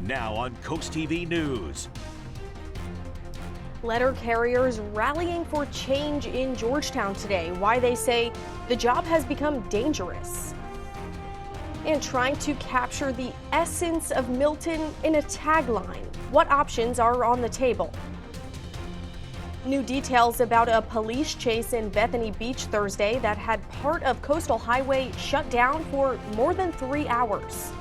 Now on CoastTV News. Letter carriers rallying for change in Georgetown today. Why they say the job has become dangerous. And trying to capture the essence of Milton in a tagline. What options are on the table? New details about a police chase in Bethany Beach Thursday that had part of Coastal Highway shut down for more than 3 hours.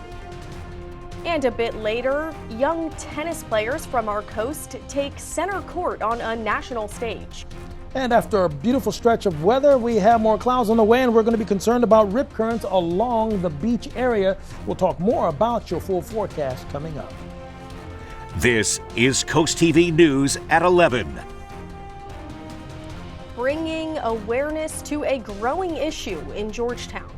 And a bit later, young tennis players from our coast take center court on a national stage. And after a beautiful stretch of weather, we have more clouds on the way, and we're going to be concerned about rip currents along the beach area. We'll talk more about your full forecast coming up. This is CoastTV News at 11. Bringing awareness to a growing issue in Georgetown.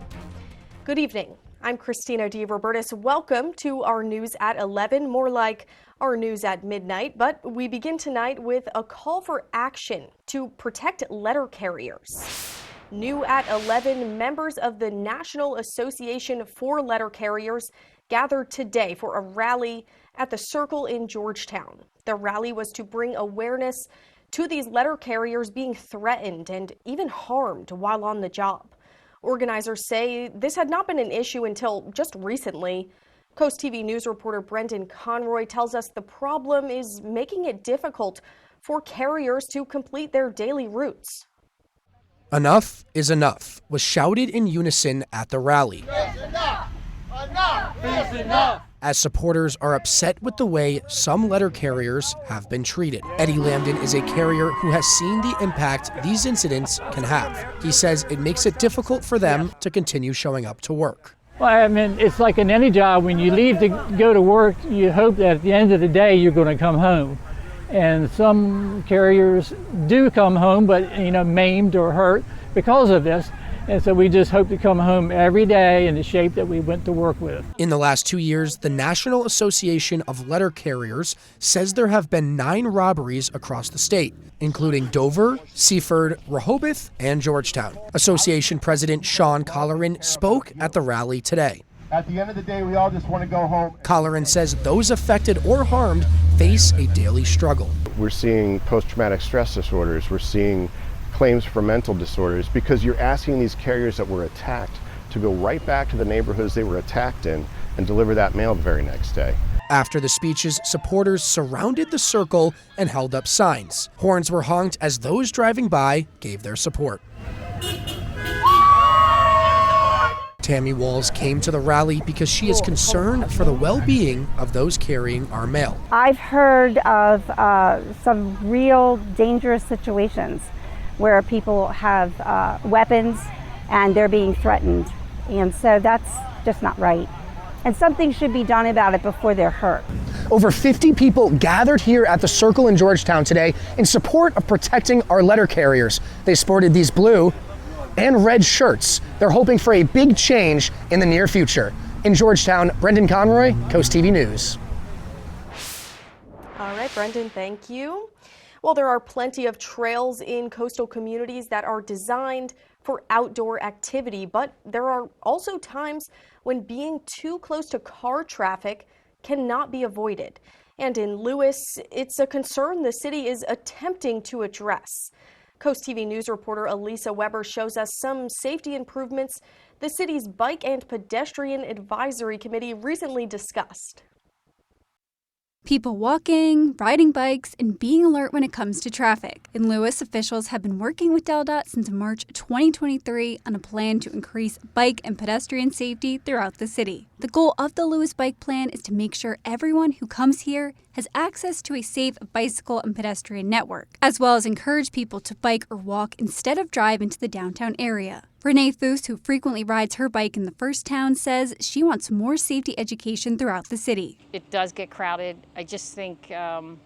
Good evening. I'm Christina DeRobertis. Welcome to our news at 11, more like our news at midnight. But we begin tonight with a call for action to protect letter carriers. New at 11, members of the National Association for Letter Carriers gathered today for a rally at the Circle in Georgetown. The rally was to bring awareness to these letter carriers being threatened and even harmed while on the job. Organizers say this had not been an issue until just recently. CoastTV News reporter Brendan Conroy tells us the problem is making it difficult for carriers to complete their daily routes. Enough is enough was shouted in unison at the rally. It's enough! Enough is enough! As supporters are upset with the way some letter carriers have been treated. Eddie Lambden is a carrier who has seen the impact these incidents can have. He says it makes it difficult for them to continue showing up to work. Well, I mean, it's like in any job, when you leave to go to work, you hope that at the end of the day you're going to come home. And some carriers do come home, but maimed or hurt because of this. And so we just hope to come home every day in the shape that we went to work with. In the last 2 years, the National Association of Letter Carriers says there have been 9 robberies across the state, including Dover, Seaford, Rehoboth, and Georgetown. Association President Sean Colleran spoke at the rally today. At the end of the day, we all just want to go home. Colleran says those affected or harmed face a daily struggle. We're seeing post-traumatic stress disorders. We're seeing claims for mental disorders because you're asking these carriers that were attacked to go right back to the neighborhoods they were attacked in and deliver that mail the very next day. After the speeches, supporters surrounded the circle and held up signs. Horns were honked as those driving by gave their support. Tammy Walls came to the rally because she is concerned for the well-being of those carrying our mail. I've heard of some real dangerous situations where people have weapons and they're being threatened. And so that's just not right. And something should be done about it before they're hurt. Over 50 people gathered here at the Circle in Georgetown today in support of protecting our letter carriers. They sported these blue and red shirts. They're hoping for a big change in the near future. In Georgetown, Brendan Conroy, CoastTV News. All right, Brendan, thank you. Well, there are plenty of trails in coastal communities that are designed for outdoor activity, but there are also times when being too close to car traffic cannot be avoided. And in Lewis, it's a concern the city is attempting to address. CoastTV News reporter Elisa Weber shows us some safety improvements the city's Bike and Pedestrian Advisory Committee recently discussed. People walking, riding bikes, and being alert when it comes to traffic. In Lewis, officials have been working with DelDOT since March 2023 on a plan to increase bike and pedestrian safety throughout the city. The goal of the Lewis Bike Plan is to make sure everyone who comes here has access to a safe bicycle and pedestrian network, as well as encourage people to bike or walk instead of drive into the downtown area. Renee Foose, who frequently rides her bike in the First Town, says she wants more safety education throughout the city. It does get crowded. I just think an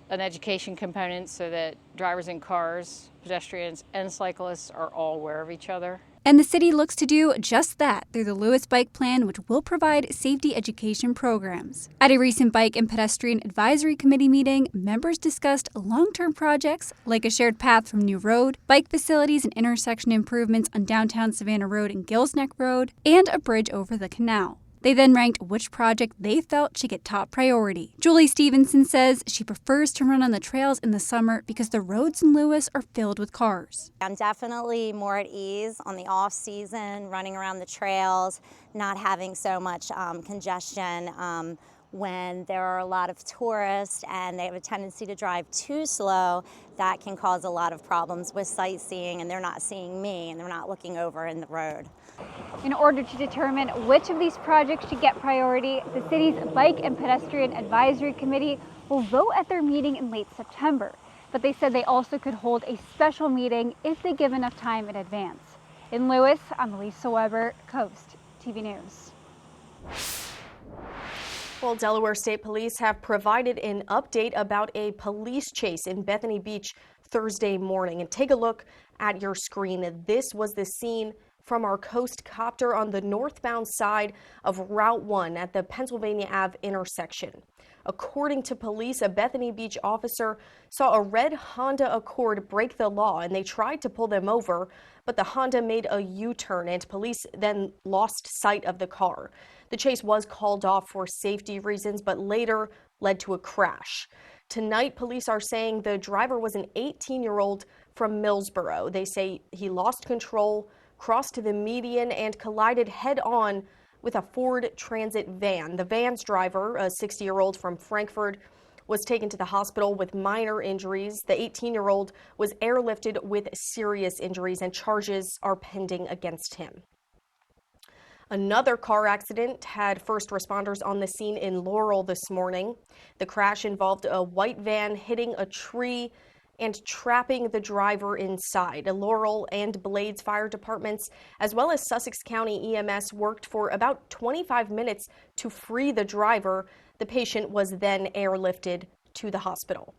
education component so that drivers in cars, pedestrians, and cyclists are all aware of each other. And the city looks to do just that through the Lewis Bike Plan, which will provide safety education programs. At a recent Bike and Pedestrian Advisory Committee meeting, members discussed long-term projects like a shared path from New Road, bike facilities and intersection improvements on downtown Savannah Road and Gills Neck Road, and a bridge over the canal. They then ranked which project they felt should get top priority. Julie Stevenson says she prefers to run on the trails in the summer because the roads in Lewis are filled with cars. I'm definitely more at ease on the off season, running around the trails, not having so much congestion. When there are a lot of tourists and they have a tendency to drive too slow, that can cause a lot of problems with sightseeing, and they're not seeing me and they're not looking over in the road. In order to determine which of these projects should get priority, the city's Bike and Pedestrian Advisory Committee will vote at their meeting in late September. But they said they also could hold a special meeting if they give enough time in advance. In Lewis, I'm Lisa Weber, Coast TV News. Well, Delaware State Police have provided an update about a police chase in Bethany Beach Thursday morning. And take a look at your screen. This was the scene from our Coast copter on the northbound side of Route 1 at the Pennsylvania Ave intersection. According to police, a Bethany Beach officer saw a red Honda Accord break the law, and they tried to pull them over, but the Honda made a U-turn, and police then lost sight of the car. The chase was called off for safety reasons, but later led to a crash. Tonight, police are saying the driver was an 18-year-old from Millsboro. They say he lost control, crossed the median, and collided head-on with a Ford Transit van. The van's driver, a 60-year-old from Frankfort, was taken to the hospital with minor injuries. The 18-year-old was airlifted with serious injuries, and charges are pending against him. Another car accident had first responders on the scene in Laurel this morning. The crash involved a white van hitting a tree and trapping the driver inside. Laurel and Blades fire departments, as well as Sussex County EMS, worked for about 25 minutes to free the driver. The patient was then airlifted to the hospital.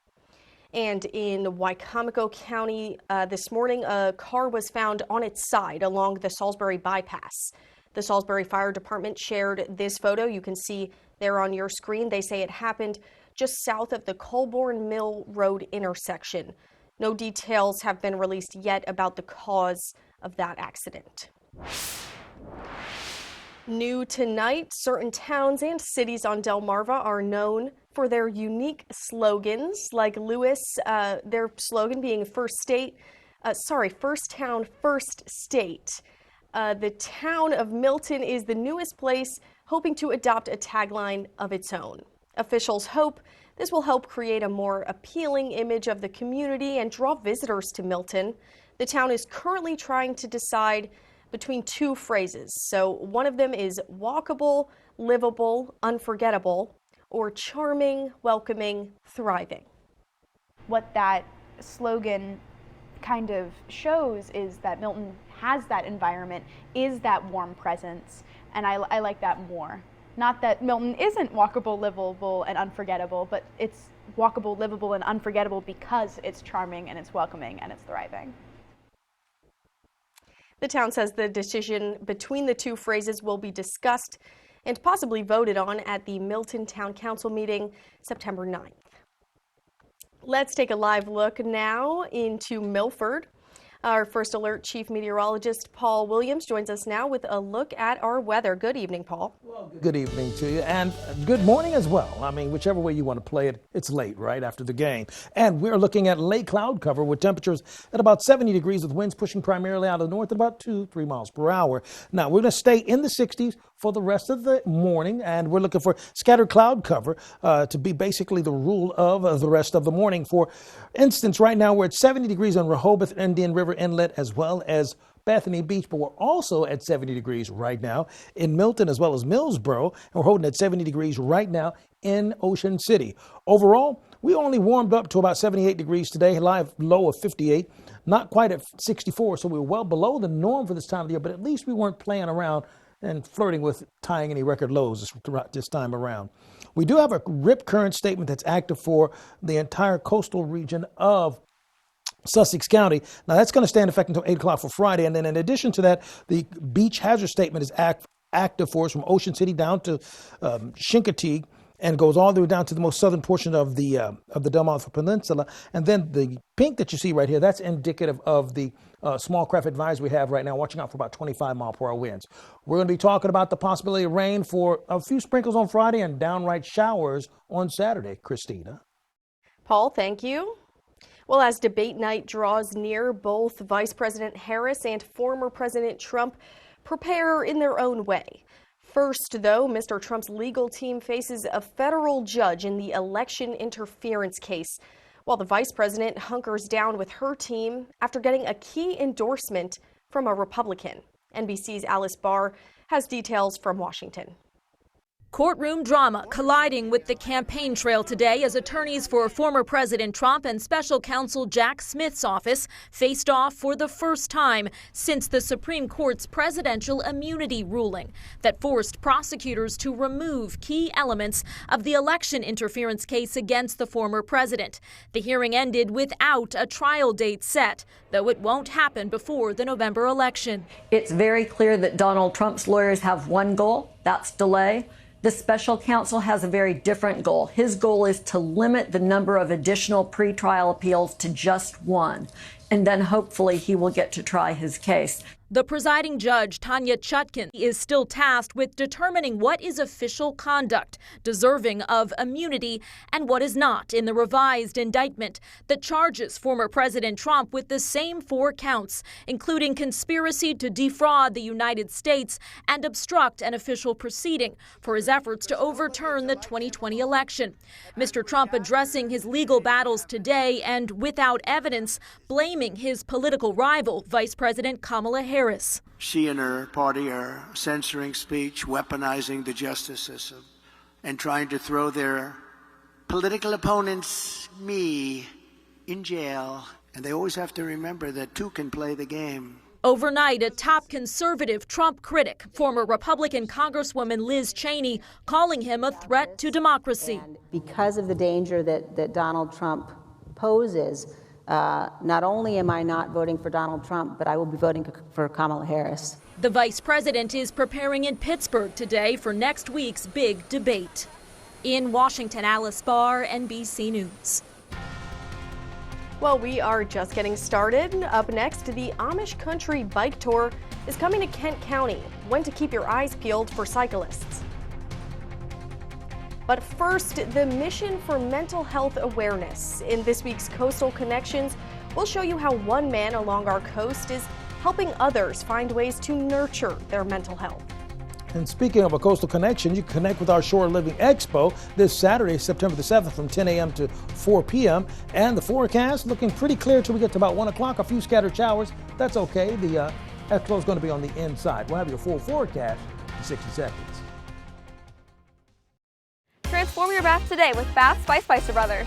And in Wycomico County this morning, a car was found on its side along the Salisbury bypass. The Salisbury Fire Department shared this photo. You can see there on your screen. They say it happened just south of the Colborne Mill Road intersection. No details have been released yet about the cause of that accident. New tonight, certain towns and cities on Delmarva are known for their unique slogans, like Lewis, their slogan being first town, first state. The town of Milton is the newest place, hoping to adopt a tagline of its own. Officials hope this will help create a more appealing image of the community and draw visitors to Milton. The town is currently trying to decide between two phrases. So one of them is walkable, livable, unforgettable, or charming, welcoming, thriving. What that slogan kind of shows is that Milton has that environment, is that warm presence, and I like that more. Not that Milton isn't walkable, livable, and unforgettable, but it's walkable, livable, and unforgettable because it's charming and it's welcoming and it's thriving. The town says the decision between the two phrases will be discussed and possibly voted on at the Milton Town Council meeting September 9th. Let's take a live look now into Milford. Our First Alert Chief Meteorologist Paul Williams joins us now with a look at our weather. Good evening, Paul. Well, good evening to you, and good morning as well. I mean, whichever way you want to play it, it's late, right, after the game. And we're looking at late cloud cover with temperatures at about 70 degrees with winds pushing primarily out of the north at about 2-3 miles per hour. Now, we're going to stay in the 60s for the rest of the morning, and we're looking for scattered cloud cover to be basically the rule of the rest of the morning. For instance, right now we're at 70 degrees on Rehoboth Indian River Inlet as well as Bethany Beach, but we're also at 70 degrees right now in Milton as well as Millsboro, and we're holding at 70 degrees right now in Ocean City. Overall, we only warmed up to about 78 degrees today, low of 58, not quite at 64, so we were well below the norm for this time of the year, but at least we weren't playing around and flirting with tying any record lows this time around. We do have a rip current statement that's active for the entire coastal region of Sussex County. Now, that's going to stay in effect until 8 o'clock for Friday. And then in addition to that, the beach hazard statement is active for us from Ocean City down to Chincoteague. and goes all the way down to the most southern portion of the Delmarva Peninsula. And then the pink that you see right here, that's indicative of the small craft advisory we have right now, watching out for about 25-mile-per-hour winds. We're going to be talking about the possibility of rain for a few sprinkles on Friday and downright showers on Saturday. Christina. Paul, thank you. Well, as debate night draws near, both Vice President Harris and former President Trump prepare in their own way. First, though, Mr. Trump's legal team faces a federal judge in the election interference case, while the vice president hunkers down with her team after getting a key endorsement from a Republican. NBC's Alice Barr has details from Washington. Courtroom drama colliding with the campaign trail today as attorneys for former President Trump and special counsel Jack Smith's office faced off for the first time since the Supreme Court's presidential immunity ruling that forced prosecutors to remove key elements of the election interference case against the former president. The hearing ended without a trial date set, though it won't happen before the November election. It's very clear that Donald Trump's lawyers have one goal, that's delay. The special counsel has a very different goal. His goal is to limit the number of additional pretrial appeals to just one, and then hopefully he will get to try his case. The presiding judge, Tanya Chutkan, is still tasked with determining what is official conduct deserving of immunity and what is not in the revised indictment that charges former President Trump with the same 4 counts, including conspiracy to defraud the United States and obstruct an official proceeding for his efforts to overturn the 2020 election. Mr. Trump addressing his legal battles today and without evidence, blaming his political rival, Vice President Kamala Harris. She and her party are censoring speech, weaponizing the justice system, and trying to throw their political opponents, me, in jail. And they always have to remember that 2 can play the game. Overnight, a top conservative Trump critic, former Republican Congresswoman Liz Cheney, calling him a threat to democracy. And because of the danger that Donald Trump poses, not only am I not voting for Donald Trump, but I will be voting for Kamala Harris. The vice president is preparing in Pittsburgh today for next week's big debate. In Washington, Alice Barr, NBC News. Well, we are just getting started. Up next, the Amish Country Bike Tour is coming to Kent County. When to keep your eyes peeled for cyclists. But first, the mission for mental health awareness. In this week's Coastal Connections, we'll show you how one man along our coast is helping others find ways to nurture their mental health. And speaking of a coastal connection, you can connect with our Shore Living Expo this Saturday, September the 7th from 10 a.m. to 4 p.m. And the forecast looking pretty clear until we get to about 1 o'clock. A few scattered showers. That's okay. The expo is going to be on the inside. We'll have your full forecast in 60 seconds. Transform your bath today with Baths by Spicer Brothers.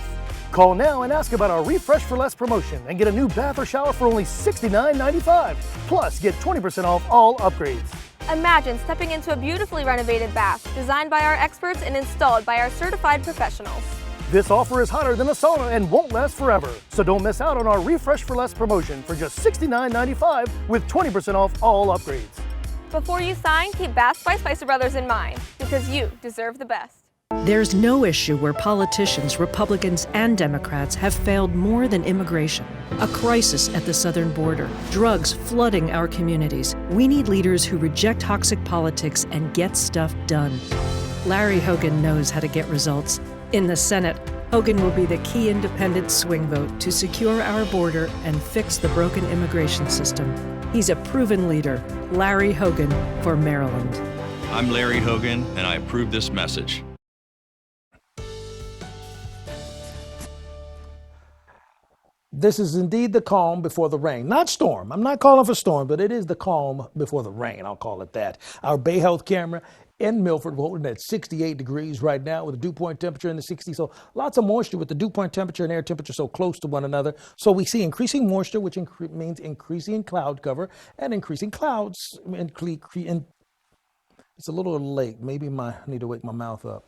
Call now and ask about our Refresh for Less promotion and get a new bath or shower for only $69.95. Plus, get 20% off all upgrades. Imagine stepping into a beautifully renovated bath designed by our experts and installed by our certified professionals. This offer is hotter than a sauna and won't last forever. So don't miss out on our Refresh for Less promotion for just $69.95 with 20% off all upgrades. Before you sign, keep Baths by Spicer Brothers in mind, because you deserve the best. There's no issue where politicians, Republicans and Democrats, have failed more than immigration. A crisis at the southern border, drugs flooding our communities. We need leaders who reject toxic politics and get stuff done. Larry Hogan knows how to get results. In the Senate, Hogan will be the key independent swing vote to secure our border and fix the broken immigration system. He's a proven leader. Larry Hogan for Maryland. I'm Larry Hogan, and I approve this message. This is indeed the calm before the rain. Not storm. I'm not calling for storm, but it is the calm before the rain. I'll call it that. Our Bay Health camera in Milford, we're holding at 68 degrees right now with a dew point temperature in the 60s. So lots of moisture with the dew point temperature and air temperature so close to one another. So we see increasing moisture, which means increasing cloud cover and increasing clouds. It's a little late. Maybe I need to wake my mouth up.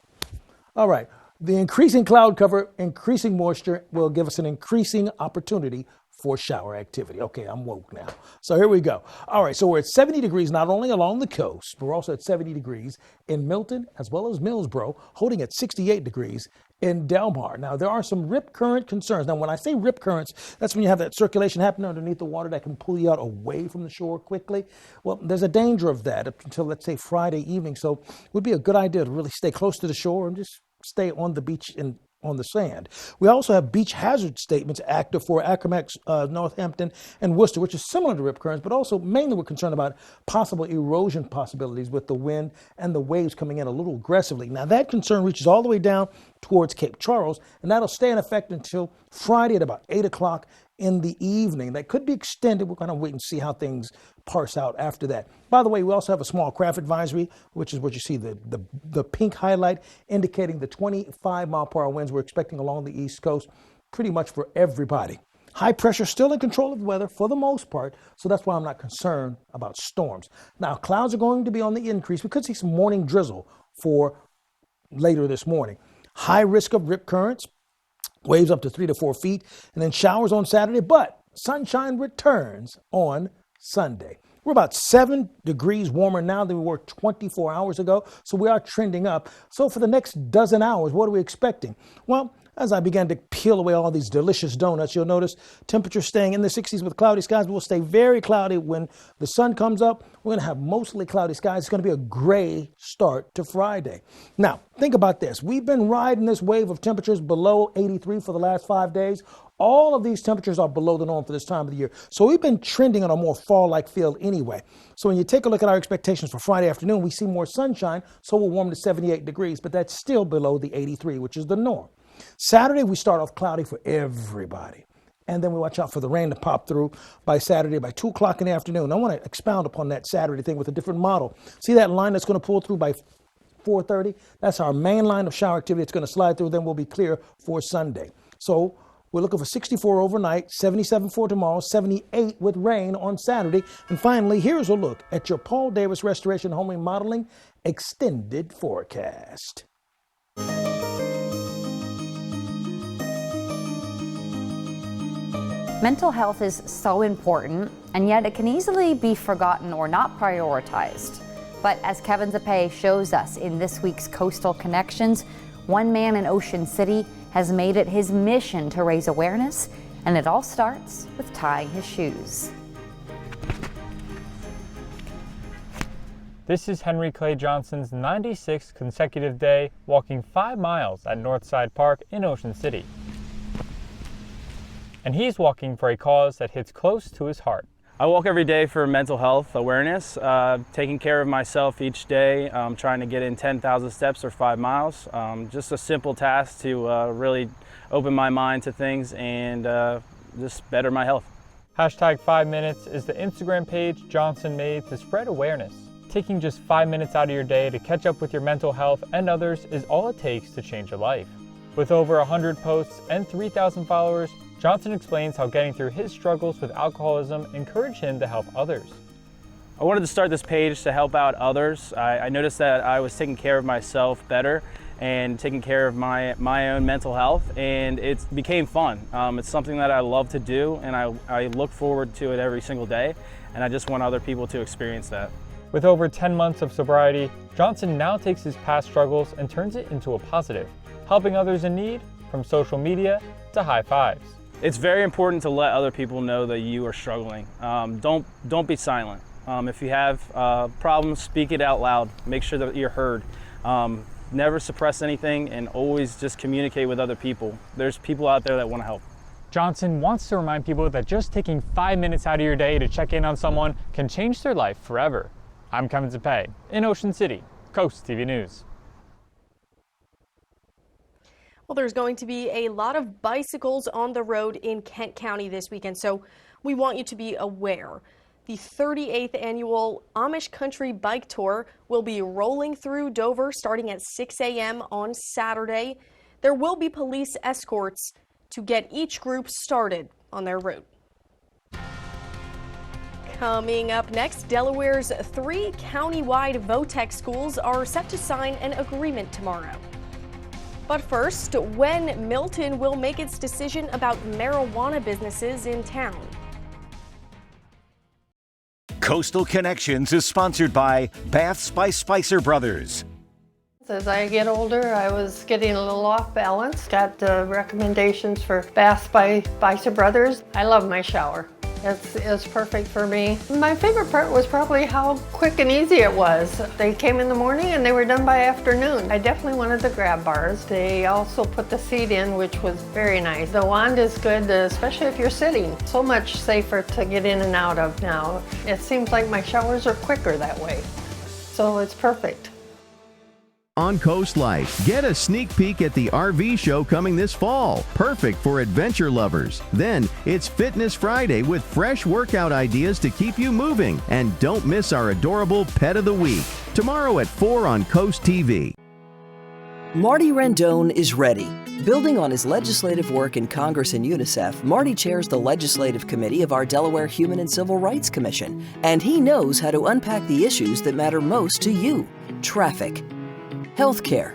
All right. The increasing cloud cover, increasing moisture will give us an increasing opportunity for shower activity. Okay, I'm woke now. So here we go. All right, so we're at 70 degrees not only along the coast, but we're also at 70 degrees in Milton as well as Millsboro, holding at 68 degrees in Del Mar. Now, there are some rip current concerns. Now, when I say rip currents, that's when you have that circulation happening underneath the water that can pull you out away from the shore quickly. Well, there's a danger of that up until, let's say, Friday evening. So it would be a good idea to really stay close to the shore and just stay on the beach and on the sand. We also have beach hazard statements active for Accomack, Northampton, and Worcester, which is similar to rip currents, but also mainly we're concerned about possible erosion possibilities with the wind and the waves coming in a little aggressively. Now, that concern reaches all the way down towards Cape Charles, and that'll stay in effect until Friday at about 8 o'clock in the evening. That could be extended. We're going to wait and see how things parse out after that. By the way, we also have a small craft advisory, which is what you see, the pink highlight indicating the 25-mile-per-hour winds we're expecting along the East Coast, pretty much for everybody. High pressure still in control of the weather for the most part, so that's why I'm not concerned about storms. Now, clouds are going to be on the increase. We could see some morning drizzle for later this morning. High risk of rip currents, waves up to 3 to 4 feet, and then showers on Saturday, but sunshine returns on Sunday. We're about 7 degrees warmer now than we were 24 hours ago, so we are trending up. So for the next dozen hours, what are we expecting? Well, as I began to peel away all these delicious donuts, you'll notice temperatures staying in the 60s with cloudy skies, but will stay very cloudy when the sun comes up. We're going to have mostly cloudy skies. It's going to be a gray start to Friday. Now, think about this. We've been riding this wave of temperatures below 83 for the last 5 days. All of these temperatures are below the norm for this time of the year. So we've been trending on a more fall-like feel anyway. So when you take a look at our expectations for Friday afternoon, we see more sunshine, so we'll warm to 78 degrees, but that's still below the 83, which is the norm. Saturday, we start off cloudy for everybody. And then we watch out for the rain to pop through by Saturday by 2 o'clock in the afternoon. I want to expound upon that Saturday thing with a different model. See that line that's going to pull through by 4:30? That's our main line of shower activity. It's going to slide through, then we'll be clear for Sunday. So we're looking for 64 overnight, 77 for tomorrow, 78 with rain on Saturday. And finally, here's a look at your Paul Davis Restoration Home Remodeling extended forecast. Mental health is so important, and yet it can easily be forgotten or not prioritized. But as Kevin Zapay shows us in this week's Coastal Connections, one man in Ocean City has made it his mission to raise awareness, and it all starts with tying his shoes. This is Henry Clay Johnson's 96th consecutive day walking 5 miles at Northside Park in Ocean City. And he's walking for a cause that hits close to his heart. I walk every day for mental health awareness, taking care of myself each day, trying to get in 10,000 steps or 5 miles. Just a simple task to really open my mind to things and just better my health. Hashtag 5 minutes is the Instagram page Johnson made to spread awareness. Taking just 5 minutes out of your day to catch up with your mental health and others is all it takes to change a life. With over 100 posts and 3,000 followers, Johnson explains how getting through his struggles with alcoholism encouraged him to help others. I wanted to start this page to help out others. I noticed that I was taking care of myself better and taking care of my own mental health, and it became fun. It's something that I love to do, and I look forward to it every single day, and I just want other people to experience that. With over 10 months of sobriety, Johnson now takes his past struggles and turns it into a positive, helping others in need from social media to high fives. It's very important to let other people know that you are struggling. Don't be silent. If you have problems, speak it out loud. Make sure that you're heard. Never suppress anything, and always just communicate with other people. There's people out there that want to help. Johnson wants to remind people that just taking 5 minutes out of your day to check in on someone can change their life forever. I'm Kevin Zapay in Ocean City, CoastTV News. Well, there's going to be a lot of bicycles on the road in Kent County this weekend, so we want you to be aware. The 38th annual Amish Country Bike Tour will be rolling through Dover starting at 6 a.m. on Saturday. There will be police escorts to get each group started on their route. Coming up next, Delaware's 3 county-wide VOTEC schools are set to sign an agreement tomorrow. But first, when Milton will make its decision about marijuana businesses in town. Coastal Connections is sponsored by Baths by Spicer Brothers. As I get older, I was getting a little off balance. Got recommendations for Baths by Spicer Brothers. I love my shower. It's perfect for me. My favorite part was probably how quick and easy it was. They came in the morning and they were done by afternoon. I definitely wanted the grab bars. They also put the seat in, which was very nice. The wand is good, especially if you're sitting. So much safer to get in and out of now. It seems like my showers are quicker that way. So it's perfect. On Coast Life, get a sneak peek at the RV show coming this fall. Perfect for adventure lovers. Then it's Fitness Friday with fresh workout ideas to keep you moving. And don't miss our adorable Pet of the Week. Tomorrow at 4 on CoastTV. Marty Rendon is ready. Building on his legislative work in Congress and UNICEF, Marty chairs the Legislative Committee of our Delaware Human and Civil Rights Commission. And he knows how to unpack the issues that matter most to you. Traffic, healthcare,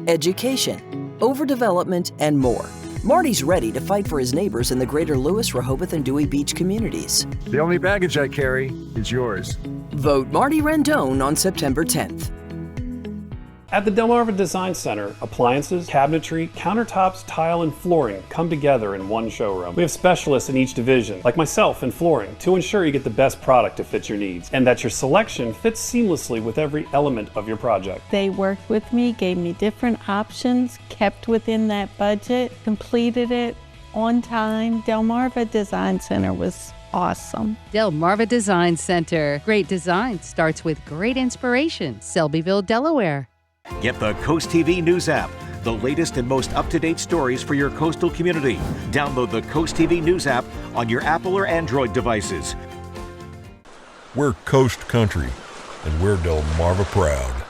education, overdevelopment, and more. Marty's ready to fight for his neighbors in the greater Lewis, Rehoboth, and Dewey Beach communities. The only baggage I carry is yours. Vote Marty Rendon on September 10th. At the Delmarva Design Center, appliances, cabinetry, countertops, tile, and flooring come together in one showroom. We have specialists in each division, like myself in flooring, to ensure you get the best product to fit your needs and that your selection fits seamlessly with every element of your project. They worked with me, gave me different options, kept within that budget, completed it on time. Delmarva Design Center was awesome. Delmarva Design Center. Great design starts with great inspiration. Selbyville, Delaware. Get the Coast TV News app, the latest and most up-to-date stories for your coastal community. Download the Coast TV News app on your Apple or Android devices. We're Coast Country, and we're Delmarva proud.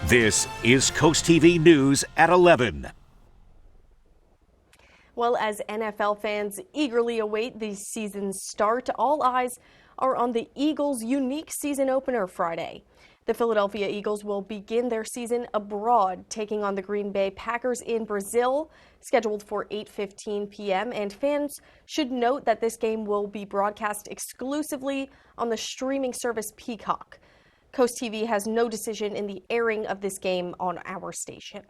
This is Coast TV News at 11. Well, as NFL fans eagerly await the season's start, all eyes are on the Eagles' unique season opener Friday. The Philadelphia Eagles will begin their season abroad, taking on the Green Bay Packers in Brazil, scheduled for 8:15 p.m. And fans should note that this game will be broadcast exclusively on the streaming service Peacock. Coast TV has no decision in the airing of this game on our station.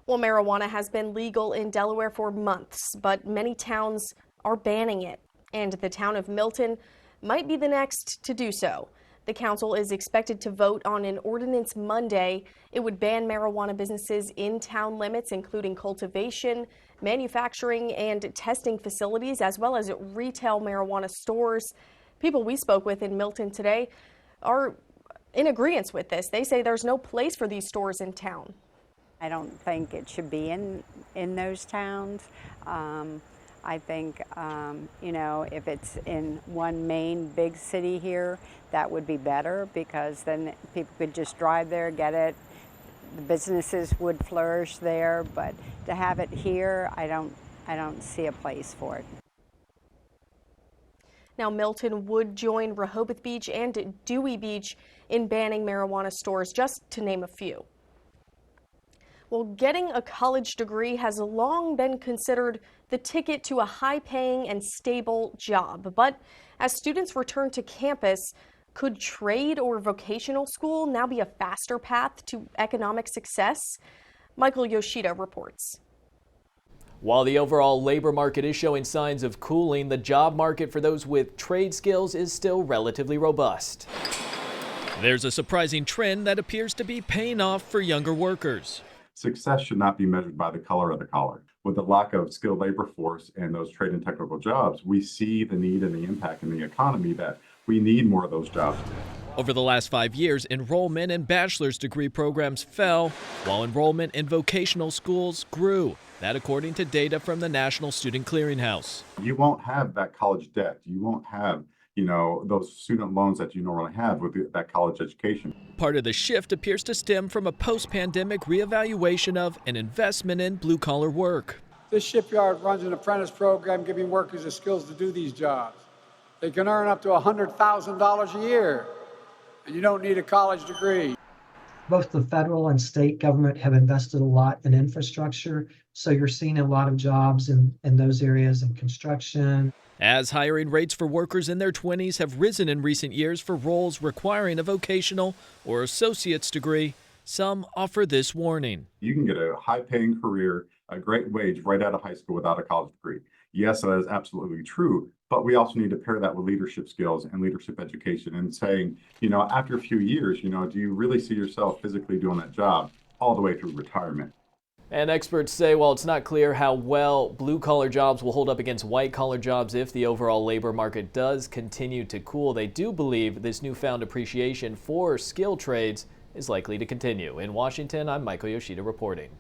Well, marijuana has been legal in Delaware for months, but many towns are banning it, and the town of Milton might be the next to do so. The council is expected to vote on an ordinance Monday. It would ban marijuana businesses in town limits, including cultivation, manufacturing, and testing facilities, as well as retail marijuana stores. People we spoke with in Milton today are in agreement with this. They say there's no place for these stores in town. I don't think it should be in those towns. I think, if it's in one main big city here, that would be better, because then people could just drive there, get it. The businesses would flourish there, but to have it here, I don't see a place for it. Now, Milton would join Rehoboth Beach and Dewey Beach in banning marijuana stores, just to name a few. Well, getting a college degree has long been considered the ticket to a high-paying and stable job. But as students return to campus, could trade or vocational school now be a faster path to economic success? Michael Yoshida reports. While the overall labor market is showing signs of cooling, the job market for those with trade skills is still relatively robust. There's a surprising trend that appears to be paying off for younger workers. Success should not be measured by the color of the collar. With the lack of skilled labor force and those trade and technical jobs, we see the need and the impact in the economy that we need more of those jobs. Over the last 5 years, enrollment in bachelor's degree programs fell, while enrollment in vocational schools grew. That according to data from the National Student Clearinghouse. You won't have that college debt. You won't have those student loans that you normally have with that college education. Part of the shift appears to stem from a post-pandemic reevaluation of an investment in blue-collar work. This shipyard runs an apprentice program giving workers the skills to do these jobs. They can earn up to $100,000 a year, and you don't need a college degree. Both the federal and state government have invested a lot in infrastructure, so you're seeing a lot of jobs in those areas in construction. As hiring rates for workers in their 20s have risen in recent years for roles requiring a vocational or associate's degree, some offer this warning. You can get a high-paying career, a great wage right out of high school without a college degree. Yes, that is absolutely true, but we also need to pair that with leadership skills and leadership education and saying, after a few years, do you really see yourself physically doing that job all the way through retirement? And experts say while it's not clear how well blue-collar jobs will hold up against white-collar jobs if the overall labor market does continue to cool, they do believe this newfound appreciation for skilled trades is likely to continue. In Washington, I'm Michael Yoshida reporting.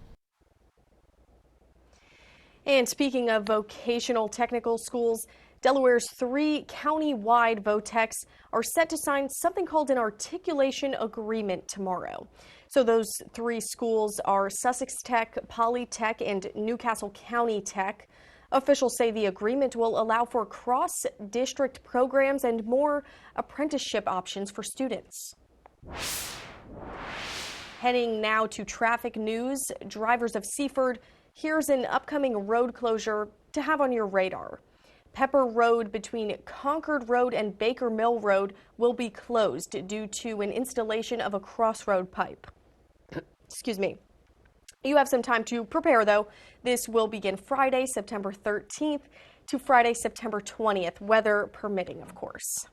And speaking of vocational technical schools, Delaware's 3 county-wide VOTECs are set to sign something called an articulation agreement tomorrow. So those 3 schools are Sussex Tech, Polytech, and Newcastle County Tech. Officials say the agreement will allow for cross-district programs and more apprenticeship options for students. Heading now to traffic news, drivers of Seaford, here's an upcoming road closure to have on your radar. Pepper Road between Concord Road and Baker Mill Road will be closed due to an installation of a crossroad pipe. Excuse me. You have some time to prepare, though. This will begin Friday, September 13th to Friday, September 20th, weather permitting, of course.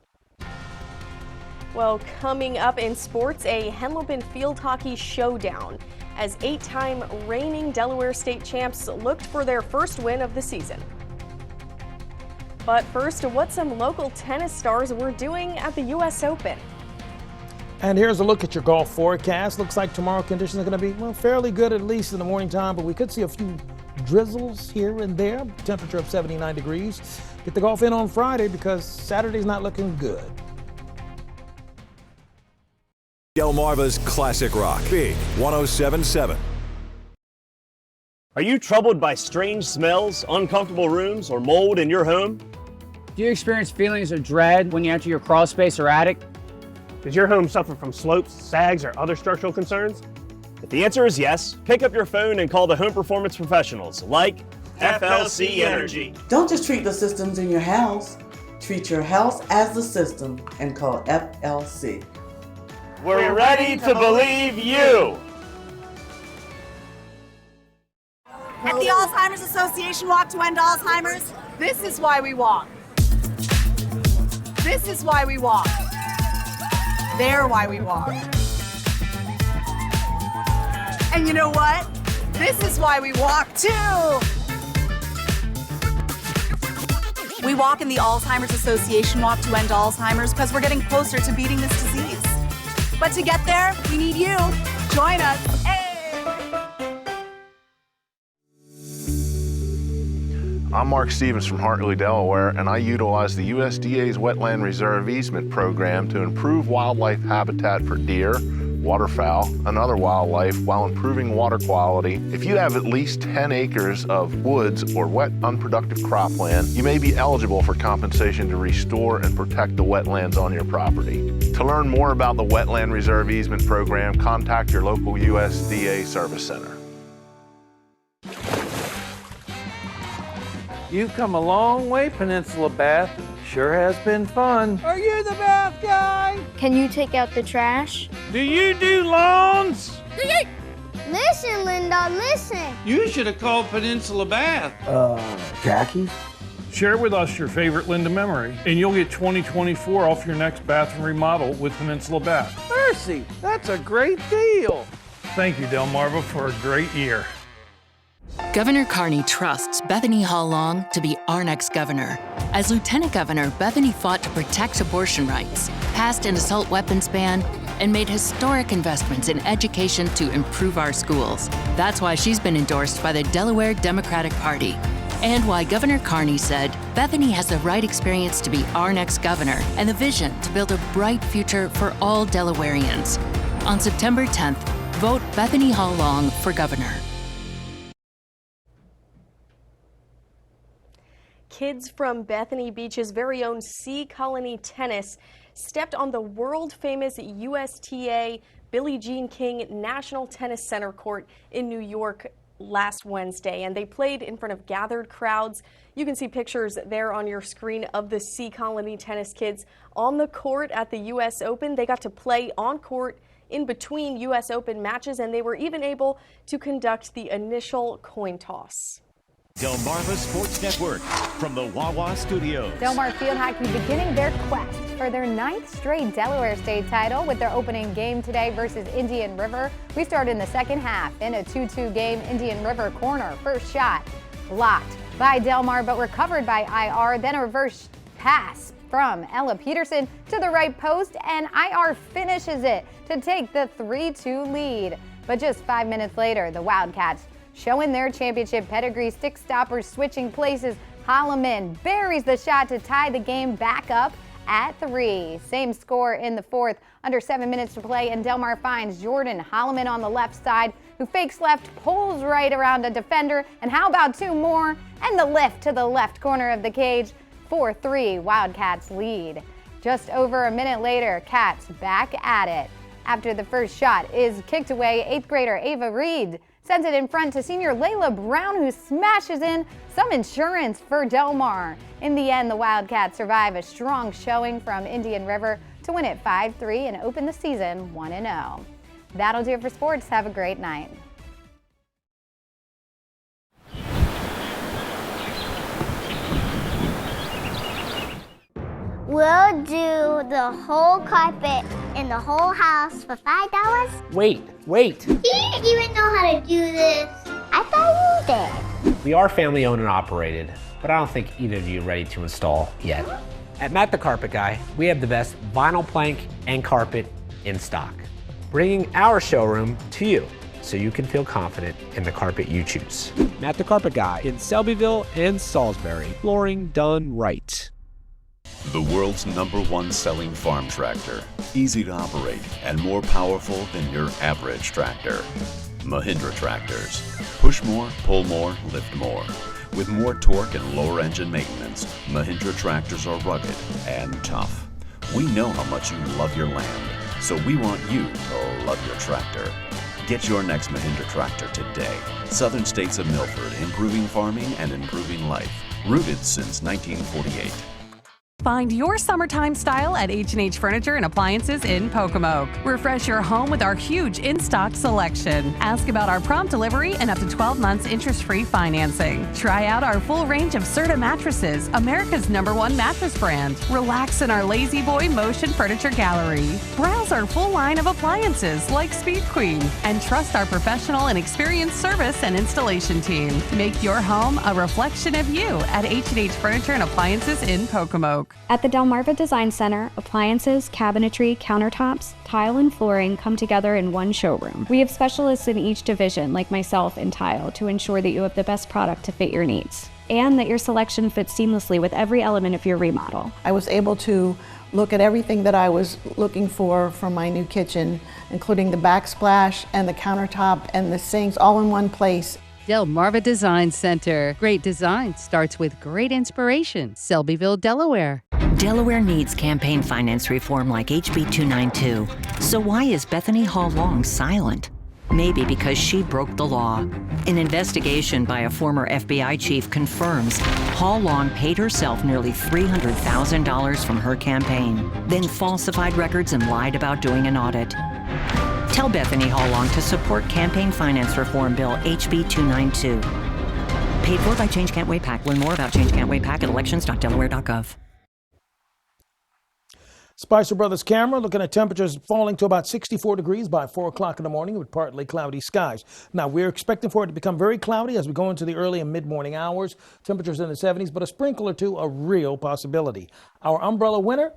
Well, coming up in sports, a Henlopen field hockey showdown as 8-time reigning Delaware State champs looked for their first win of the season. But first, what some local tennis stars were doing at the U.S. Open. And here's a look at your golf forecast. Looks like tomorrow conditions are going to be, fairly good, at least in the morning time, but we could see a few drizzles here and there. Temperature of 79 degrees. Get the golf in on Friday because Saturday's not looking good. Delmarva's Classic Rock, Big 107.7. Are you troubled by strange smells, uncomfortable rooms, or mold in your home? Do you experience feelings of dread when you enter your crawl space or attic? Does your home suffer from slopes, sags, or other structural concerns? If the answer is yes, pick up your phone and call the home performance professionals like FLC Energy. Don't just treat the systems in your house. Treat your house as the system and call FLC. We're ready to believe you. At the Alzheimer's Association Walk to End Alzheimer's, this is why we walk. This is why we walk. They're why we walk. And you know what? This is why we walk too. We walk in the Alzheimer's Association Walk to End Alzheimer's because we're getting closer to beating this disease. But to get there, we need you. Join us. Hey. I'm Mark Stevens from Hartley, Delaware, and I utilize the USDA's Wetland Reserve Easement Program to improve wildlife habitat for deer, waterfowl, and other wildlife while improving water quality. If you have at least 10 acres of woods or wet, unproductive cropland, you may be eligible for compensation to restore and protect the wetlands on your property. To learn more about the Wetland Reserve Easement Program, contact your local USDA Service Center. You've come a long way, Peninsula Bath. Sure has been fun. Are you the bath guy? Can you take out the trash? Do you do lawns? Listen, Linda, listen. You should have called Peninsula Bath. Khakis? Share with us your favorite Linda memory, and you'll get 2024 off your next bathroom remodel with Peninsula Bath. Mercy, that's a great deal. Thank you, Delmarva, for a great year. Governor Carney trusts Bethany Hall Long to be our next governor. As Lieutenant Governor, Bethany fought to protect abortion rights, passed an assault weapons ban, and made historic investments in education to improve our schools. That's why she's been endorsed by the Delaware Democratic Party. And why Governor Carney said Bethany has the right experience to be our next governor and the vision to build a bright future for all Delawareans. On September 10th, vote Bethany Hall Long for governor. Kids from Bethany Beach's very own Sea Colony Tennis stepped on the world-famous USTA Billie Jean King National Tennis Center court in New York last Wednesday, and they played in front of gathered crowds. You can see pictures there on your screen of the Sea Colony tennis kids on the court at the U.S. Open. They got to play on court in between U.S. Open matches, and they were even able to conduct the initial coin toss. Delmarva Sports Network from the Wawa Studios. Delmar Field Hockey beginning their quest for their 9th straight Delaware State title with their opening game today versus Indian River. We start in the second half in a 2-2 game. Indian River corner. First shot blocked by Delmar but recovered by IR. Then a reverse pass from Ella Peterson to the right post, and IR finishes it to take the 3-2 lead. But just 5 minutes later, the Wildcats showing their championship pedigree. Stick stoppers switching places. Holloman buries the shot to tie the game back up at 3. Same score in the fourth. Under 7 minutes to play, and Delmar finds Jordan Holloman on the left side, who fakes left, pulls right around a defender, and how about 2 more? And the lift to the left corner of the cage. 4-3, Wildcats lead. Just over a minute later, Cats back at it. After the first shot is kicked away, 8th grader Ava Reed sends it in front to senior Layla Brown, who smashes in some insurance for Delmar. In the end, the Wildcats survive a strong showing from Indian River to win it 5-3 and open the season 1-0. That'll do it for sports. Have a great night. We'll do the whole carpet in the whole house for $5. Wait. You didn't even know how to do this. I thought you did. We are family owned and operated, but I don't think either of you are ready to install yet. At Matt the Carpet Guy, we have the best vinyl plank and carpet in stock, bringing our showroom to you so you can feel confident in the carpet you choose. Matt the Carpet Guy in Selbyville and Salisbury, flooring done right. The world's #1 selling farm tractor. Easy to operate and more powerful than your average tractor. Mahindra tractors. Push more, pull more, lift more. With more torque and lower engine maintenance, Mahindra tractors are rugged and tough. We know how much you love your land, so we want you to love your tractor. Get your next Mahindra tractor today. Southern States of Milford, improving farming and improving life. Rooted since 1948. Find your summertime style at H&H Furniture and Appliances in Pocomoke. Refresh your home with our huge in-stock selection. Ask about our prompt delivery and up to 12 months interest-free financing. Try out our full range of Serta mattresses, America's #1 mattress brand. Relax in our Lazy Boy Motion Furniture Gallery. Browse our full line of appliances like Speed Queen, and trust our professional and experienced service and installation team. Make your home a reflection of you at H&H Furniture and Appliances in Pocomoke. At the Delmarva Design Center, appliances, cabinetry, countertops, tile, and flooring come together in one showroom. We have specialists in each division, like myself in tile, to ensure that you have the best product to fit your needs, and that your selection fits seamlessly with every element of your remodel. I was able to look at everything that I was looking for from my new kitchen, including the backsplash and the countertop and the sinks all in one place. Delmarva Design Center. Great design starts with great inspiration. Selbyville, Delaware. Delaware needs campaign finance reform like HB 292. So why is Bethany Hall Long silent? Maybe because she broke the law. An investigation by a former FBI chief confirms Hall Long paid herself nearly $300,000 from her campaign, then falsified records and lied about doing an audit. Tell Bethany Hall Long to support Campaign Finance Reform Bill HB 292. Paid for by Change Can't Wait PAC. Learn more about Change Can't Wait PAC at elections.delaware.gov. Spicer Brothers camera looking at temperatures falling to about 64 degrees by 4 o'clock in the morning with partly cloudy skies. Now, we're expecting for it to become very cloudy as we go into the early and mid-morning hours. Temperatures in the 70s, but a sprinkle or two a real possibility. Our umbrella winner,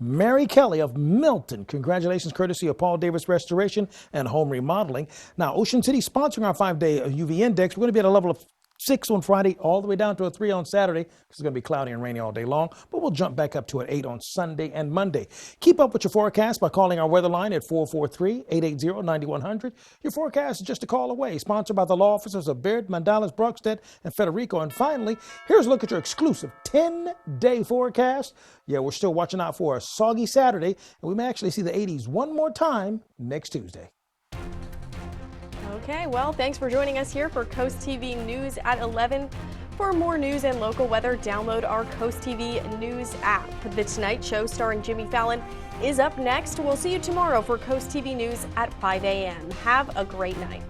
Mary Kelly of Milton. Congratulations, courtesy of Paul Davis Restoration and Home Remodeling. Now, Ocean City sponsoring our 5-day UV index. We're going to be at a level of 6 on Friday, all the way down to a 3 on Saturday. It's going to be cloudy and rainy all day long, but we'll jump back up to an 8 on Sunday and Monday. Keep up with your forecast by calling our weather line at 443-880-9100. Your forecast is just a call away. Sponsored by the law offices of Baird, Mandalas, Brockstedt, and Federico. And finally, here's a look at your exclusive 10-day forecast. Yeah, we're still watching out for a soggy Saturday, and we may actually see the 80s one more time next Tuesday. Okay, well, thanks for joining us here for Coast TV News at 11. For more news and local weather, download our Coast TV News app. The Tonight Show starring Jimmy Fallon is up next. We'll see you tomorrow for Coast TV News at 5 a.m. Have a great night.